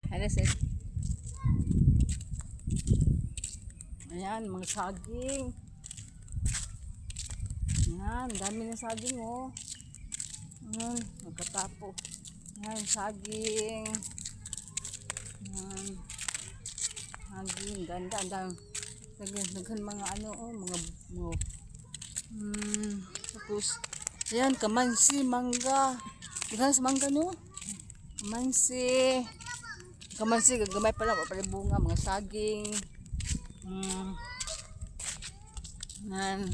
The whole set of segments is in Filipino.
Ayan, ayan, mga saging. Ayan, dami na saging, oh. Ayan, magkatapo. Ayan, saging. Ayan, saging, ganda. Naghan mga ano, oh, mga tapos, ayan, kamansi, mangga. Tignan sa mangga, no? Kamansi, gagamay pala, pala bunga, mga saging. Ayan.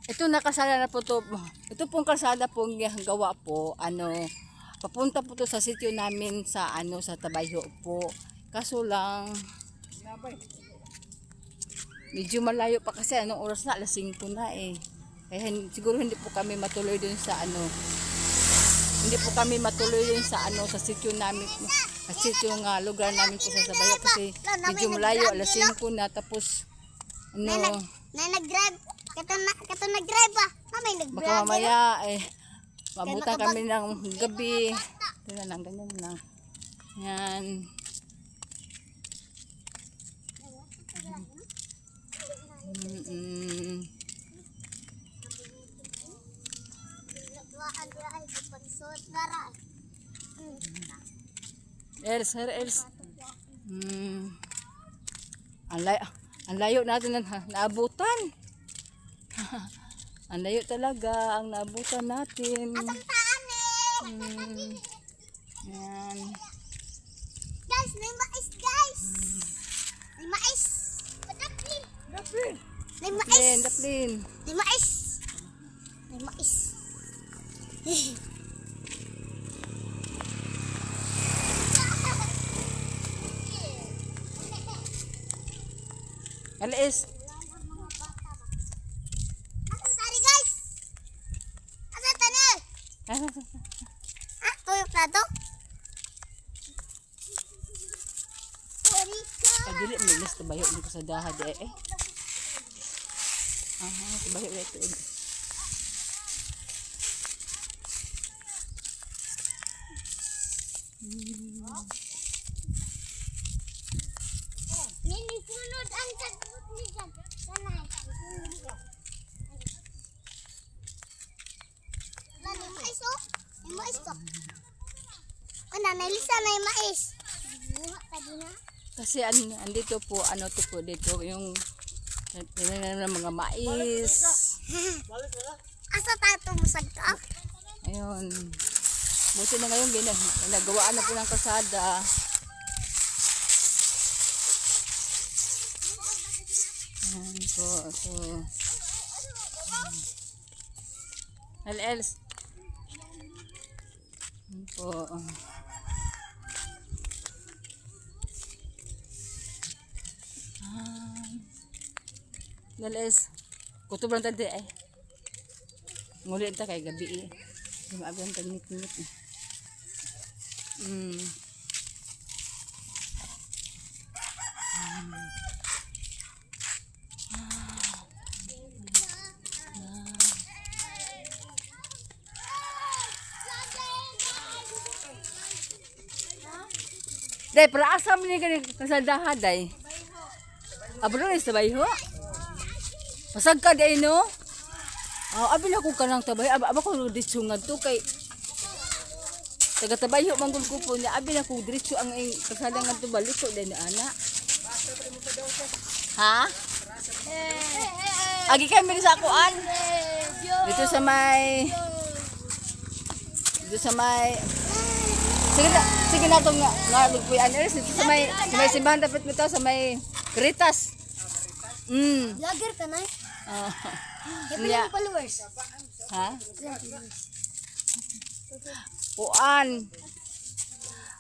Ito nakasala na po to. Ito pong kalsada pong gawa po, papunta po to sa sitio namin sa sa Tabayho po. Kaso lang medyo malayo pa kasi anong oras na, alas 5 na eh. Kaya siguro hindi po kami matuloy dun sa sa sitio namin, sa sitio nga lugar namin po sa Tabayho kasi medyo malayo, alas 5 na tapos nag-drive. Kato nag-drive ba? May nag-drive. Baka mamaya mabutan kami ng gabi. Ito na lang, ganyan lang. Yan. Els. Ang layo natin naabutan. Ang layo talaga ang naabutan natin. Asang taan eh. Yan. Guys, may mais guys. May mais. Daplin. May mais. Daplin. May mais. May mais. Alis. Asang tari guys. Asang tani. Tuyo plato. Dili milis Tabayho dito sa dahad eh. Tabayho ito. Nini sunod ang sagot ni Jan. Sanay. May mais oh. May mais to. Nanay Lisa na yung mais. Buha tadi na. Kasi andito po, to po dito, yung mga mais. Asa tato musag ka? Ayun. Buti na ngayon, ginagawaan na po ng kalsada. Ayan po, so. Els. Ayan po. Dalis. Kutob lang tadi eh. Ngulit ta kay gabi eh. Di maabyan tagit-ngit eh. Day, para asam ni kasadahan day. Abro ni Tabayho. Masag ka day no? Abi na ko kanang Tabayho. Aba ko ditsungad to kay taga Tabayho manggol ko po niya. Abi na ko diretso ang kasadangan to balik ko day na ana. Ha? Agi kami sa kuan. Dito sa may Sige na itong nga magpuyan. Dito sa may simbahan dapat mo ito sa may Caritas. Vlogger ka na? Ilang followers? Ha? Kuan.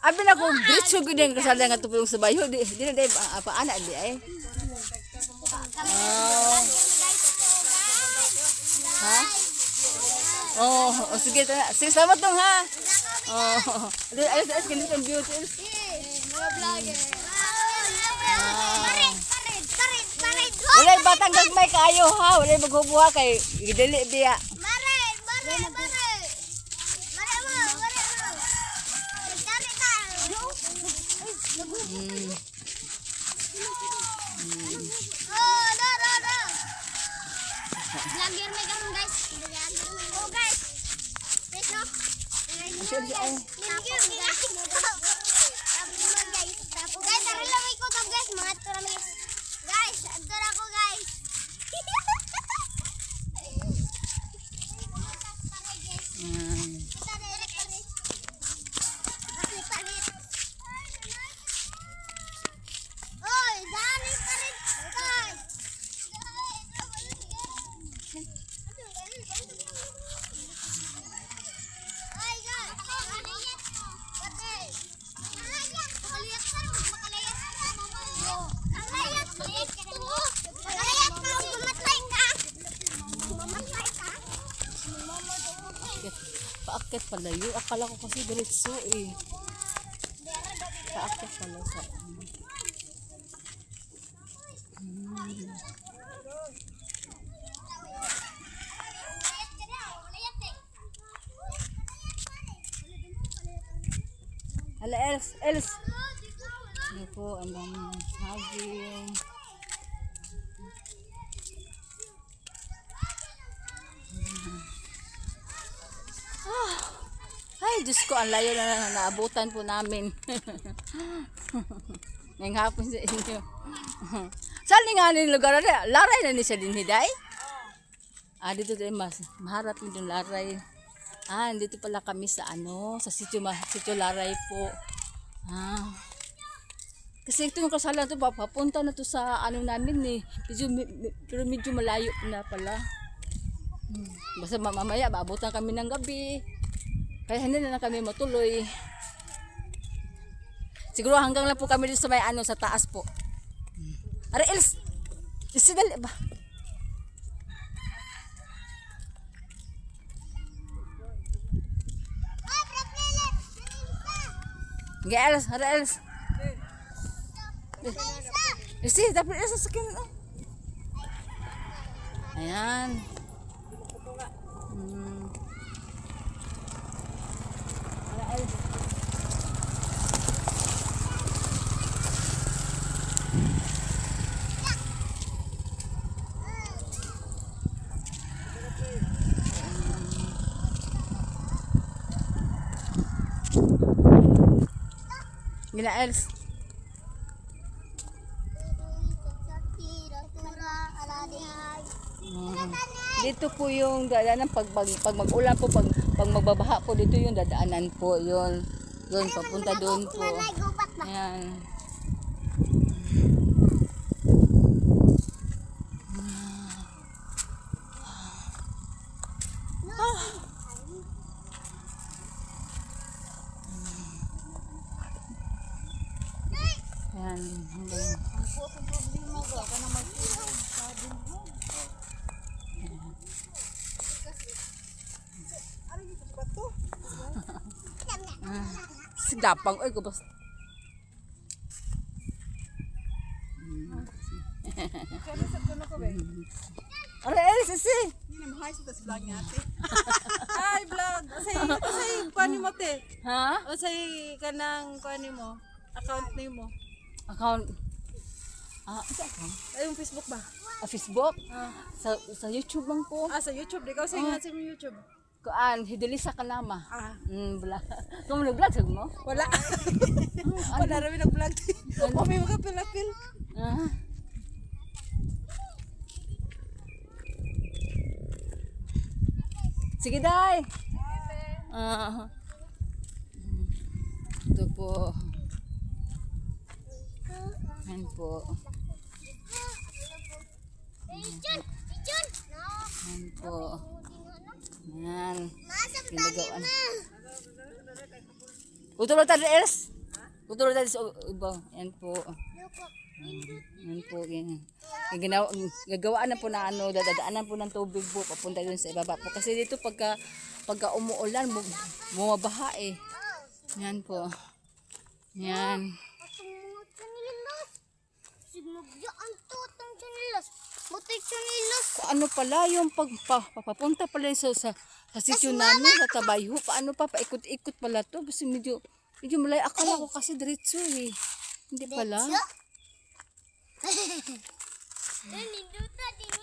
Abi na ko diretso gud ang kasala nga tupulong sa bayo. Di na day apa ana di ay. Ha? Sige, salamat dong ha. Ayos ganito ang beauty. Mga vlogger. Pared. Wala Walay batang gagmay kayo ha. Walay maghubuha kay idili biya. Mare. Mare mo. Dari tayo. Oh, no. Vlogger may gamon guys. Oh guys. Guys no. Guys, tara lang ko tab guys, mga tara guys, tara ko guys. Oy, dali pa rin guys. Ay guys, Paakit palayo. Akala ko kasi diretso eh. Paakit pala sa Hala, Els. Ano po, ang daming haging. Ay, Diyos ko, ang layo na naabutan po namin. Ngayong hapon sa inyo. Saan nga rin lugar na? Laray na ni siya din, hiday? Dito tayo mas. Maharap yung laray. Dito pala kami sa sa sitio Laray po. Kasi ito yung kasalan to, papunta na to sa namin eh. Pero medyo malayo na pala. Basta mamaya, maabutan kami ng gabi. Kaya hindi na kami matuloy. Siguro hanggang lang po kami dito sa may sa taas po. Are Els, isidali ba? Nggak Els, ada Els. Isi, dapat Els sakin. Ayan. Ada Els. Gila Els. Dito po yung dadaanan pag mag-ulan po, pag magbabaha po, dito yung dadaanan po, yun papunta doon po. Ayan. Ayan. Sigapang oy ko bas. Are Els si. Hi sa vlog niya ate. Hi vlog. Say kuani mo te. Ha? O say kanang kuani mo. Account name mo. Account. Sa account? Ay yung Facebook ba? Facebook? Sa YouTube lang po. Sa YouTube. Ikaw say nga sa YouTube. Kuan, hidilisa ka nama. Bla. Kung nag-vlog sa mo? Wala. Wala rin nag-vlog. May mga pilapil. Sige, day. Ito po. Ayan po. Ayan po. Ayan. Pinagawan. Utulog tayo, Els. Utulog tayo sa iba. Ayan po. Ayan po. Gagawaan na po na dadaanan po ng tubig po. Papunta dun sa ibaba po. Kasi dito pagka umuulan, bumabaha eh. Ayan po. Ayan. Sigmugyo ang tutong chanilas. Butik sunilos. Ano pala yung papunta pala yun sa sityo namin, sa Tabayho. Paano pa, paikot-ikot pala to. Kasi medyo malay. Akala ko kasi diretso eh. Hindi pala. Ninduta din